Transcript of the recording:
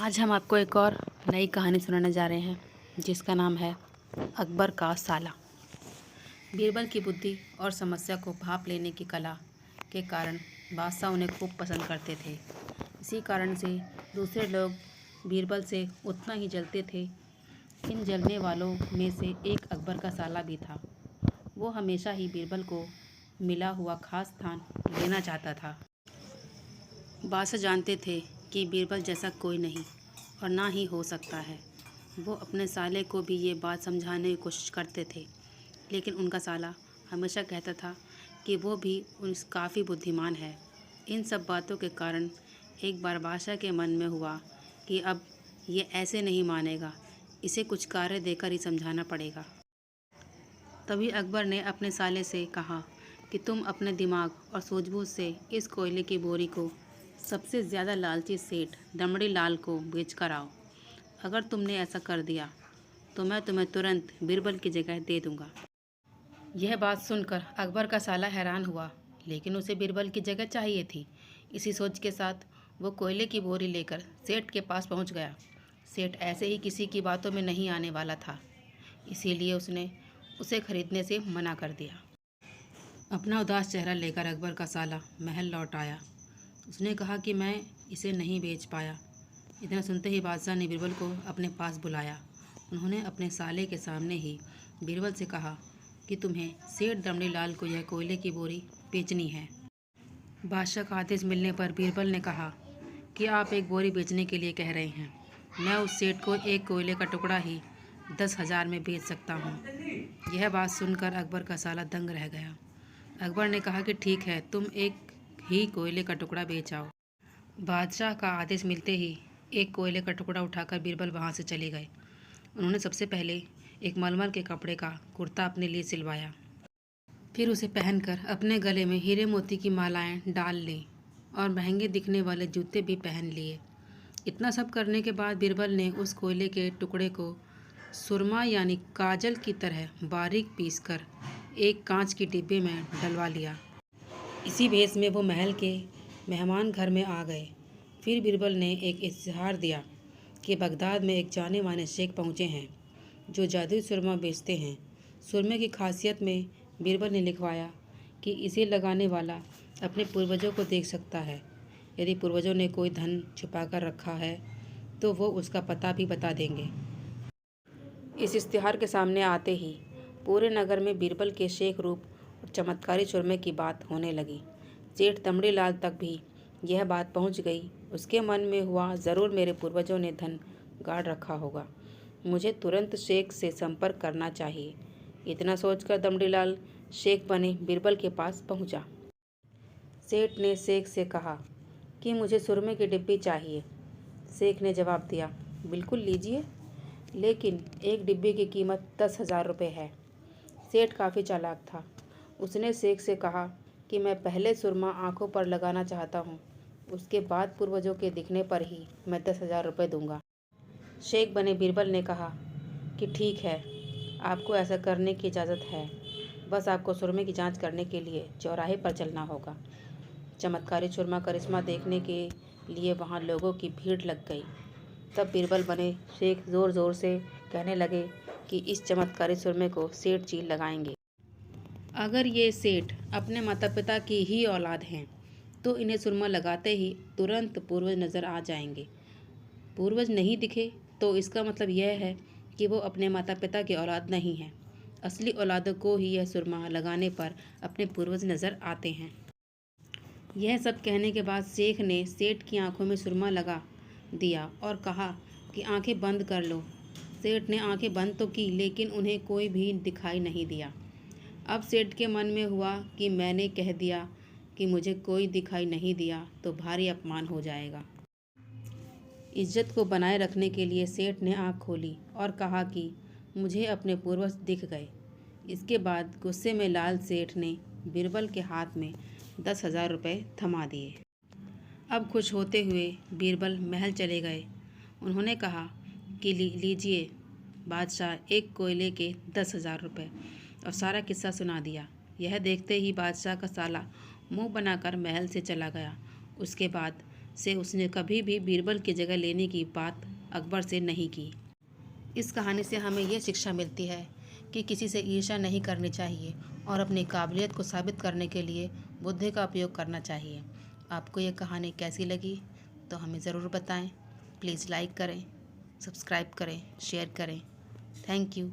आज हम आपको एक और नई कहानी सुनाने जा रहे हैं जिसका नाम है अकबर का साला। बीरबल की बुद्धि और समस्या को भांप लेने की कला के कारण बादशाह उन्हें खूब पसंद करते थे। इसी कारण से दूसरे लोग बीरबल से उतना ही जलते थे। इन जलने वालों में से एक अकबर का साला भी था। वो हमेशा ही बीरबल को मिला हुआ खास स्थान लेना चाहता था। बादशाह जानते थे कि बीरबल जैसा कोई नहीं और ना ही हो सकता है। वो अपने साले को भी ये बात समझाने की कोशिश करते थे, लेकिन उनका साला हमेशा कहता था कि वो भी काफ़ी बुद्धिमान है। इन सब बातों के कारण एक बार बादशाह के मन में हुआ कि अब ये ऐसे नहीं मानेगा, इसे कुछ कार्य देकर ही समझाना पड़ेगा। तभी अकबर ने अपने साले से कहा कि तुम अपने दिमाग और सूझबूझ से इस कोयले की बोरी को सबसे ज़्यादा लालची सेठ दमड़ी लाल को बेच कर आओ। अगर तुमने ऐसा कर दिया तो मैं तुम्हें तुरंत बीरबल की जगह दे दूंगा। यह बात सुनकर अकबर का साला हैरान हुआ, लेकिन उसे बीरबल की जगह चाहिए थी। इसी सोच के साथ वो कोयले की बोरी लेकर सेठ के पास पहुंच गया। सेठ ऐसे ही किसी की बातों में नहीं आने वाला था, इसीलिए उसने उसे खरीदने से मना कर दिया। अपना उदास चेहरा लेकर अकबर का साला महल लौट आया। उसने कहा कि मैं इसे नहीं बेच पाया। इतना सुनते ही बादशाह ने बीरबल को अपने पास बुलाया। उन्होंने अपने साले के सामने ही बीरबल से कहा कि तुम्हें सेठ दमड़ी लाल को यह कोयले की बोरी बेचनी है। बादशाह का आदेश मिलने पर बीरबल ने कहा कि आप एक बोरी बेचने के लिए कह रहे हैं। मैं उस सेठ को एक कोयले का टुकड़ा ही 10,000 में बेच सकता हूँ। यह बात सुनकर अकबर का साला दंग रह गया। अकबर ने कहा कि ठीक है, तुम एक ही कोयले का टुकड़ा बेच आओ। बादशाह का आदेश मिलते ही एक कोयले का टुकड़ा उठाकर बीरबल वहाँ से चले गए। उन्होंने सबसे पहले एक मलमल के कपड़े का कुर्ता अपने लिए सिलवाया, फिर उसे पहनकर अपने गले में हीरे मोती की मालाएं डाल ली और महंगे दिखने वाले जूते भी पहन लिए। इतना सब करने के बाद बीरबल ने उस कोयले के टुकड़े को सुरमा यानी काजल की तरह बारीक पीसकर एक कांच की डिब्बे में डलवा लिया। इसी भेष में वो महल के मेहमान घर में आ गए। फिर बीरबल ने एक इश्तिहार दिया कि बगदाद में एक जाने माने शेख पहुँचे हैं जो जादुई सुरमा बेचते हैं। सुरमे की खासियत में बीरबल ने लिखवाया कि इसे लगाने वाला अपने पूर्वजों को देख सकता है। यदि पूर्वजों ने कोई धन छुपा कर रखा है तो वो उसका पता भी बता देंगे। इस इश्तिहार के सामने आते ही पूरे नगर में बीरबल के शेख रूप और चमत्कारी सुरमे की बात होने लगी। सेठ दमड़ी लाल तक भी यह बात पहुंच गई। उसके मन में हुआ, ज़रूर मेरे पूर्वजों ने धन गाड़ रखा होगा, मुझे तुरंत शेख से संपर्क करना चाहिए। इतना सोचकर दमड़ी लाल शेख बने बीरबल के पास पहुंचा। सेठ ने शेख से कहा कि मुझे सुरमे की डिब्बी चाहिए। शेख ने जवाब दिया, बिल्कुल लीजिए, लेकिन एक डिब्बी की कीमत 10,000 रुपये है। सेठ काफ़ी चालाक था। उसने शेख से कहा कि मैं पहले सुरमा आँखों पर लगाना चाहता हूँ, उसके बाद पूर्वजों के दिखने पर ही मैं 10,000 रुपये दूंगा। शेख बने बीरबल ने कहा कि ठीक है, आपको ऐसा करने की इजाज़त है, बस आपको सुरमे की जांच करने के लिए चौराहे पर चलना होगा। चमत्कारी सुरमा करिश्मा देखने के लिए वहाँ लोगों की भीड़ लग गई। तब बीरबल बने शेख ज़ोर ज़ोर से कहने लगे कि इस चमत्कारी सुरमे को सेठ जी लगाएंगे। अगर ये सेठ अपने माता पिता की ही औलाद हैं तो इन्हें सुरमा लगाते ही तुरंत पूर्वज नज़र आ जाएंगे। पूर्वज नहीं दिखे तो इसका मतलब यह है कि वो अपने माता पिता की औलाद नहीं हैं। असली औलादों को ही यह सुरमा लगाने पर अपने पूर्वज नज़र आते हैं। यह सब कहने के बाद शेख ने सेठ की आंखों में सुरमा लगा दिया और कहा कि आंखें बंद कर लो। सेठ ने आंखें बंद तो की, लेकिन उन्हें कोई भी दिखाई नहीं दिया। अब सेठ के मन में हुआ कि मैंने कह दिया कि मुझे कोई दिखाई नहीं दिया तो भारी अपमान हो जाएगा। इज्जत को बनाए रखने के लिए सेठ ने आंख खोली और कहा कि मुझे अपने पूर्वज दिख गए। इसके बाद गुस्से में लाल सेठ ने बीरबल के हाथ में 10,000 रुपये थमा दिए। अब खुश होते हुए बीरबल महल चले गए। उन्होंने कहा कि लीजिए बादशाह, एक कोयले के 10,000 रुपये, और सारा किस्सा सुना दिया। यह देखते ही बादशाह का साला मुंह बनाकर महल से चला गया। उसके बाद से उसने कभी भी बीरबल की जगह लेने की बात अकबर से नहीं की। इस कहानी से हमें यह शिक्षा मिलती है कि किसी से ईर्ष्या नहीं करनी चाहिए और अपनी काबिलियत को साबित करने के लिए बुद्धि का उपयोग करना चाहिए। आपको यह कहानी कैसी लगी तो हमें ज़रूर बताएं। प्लीज़ लाइक करें, सब्सक्राइब करें, शेयर करें। Thank you.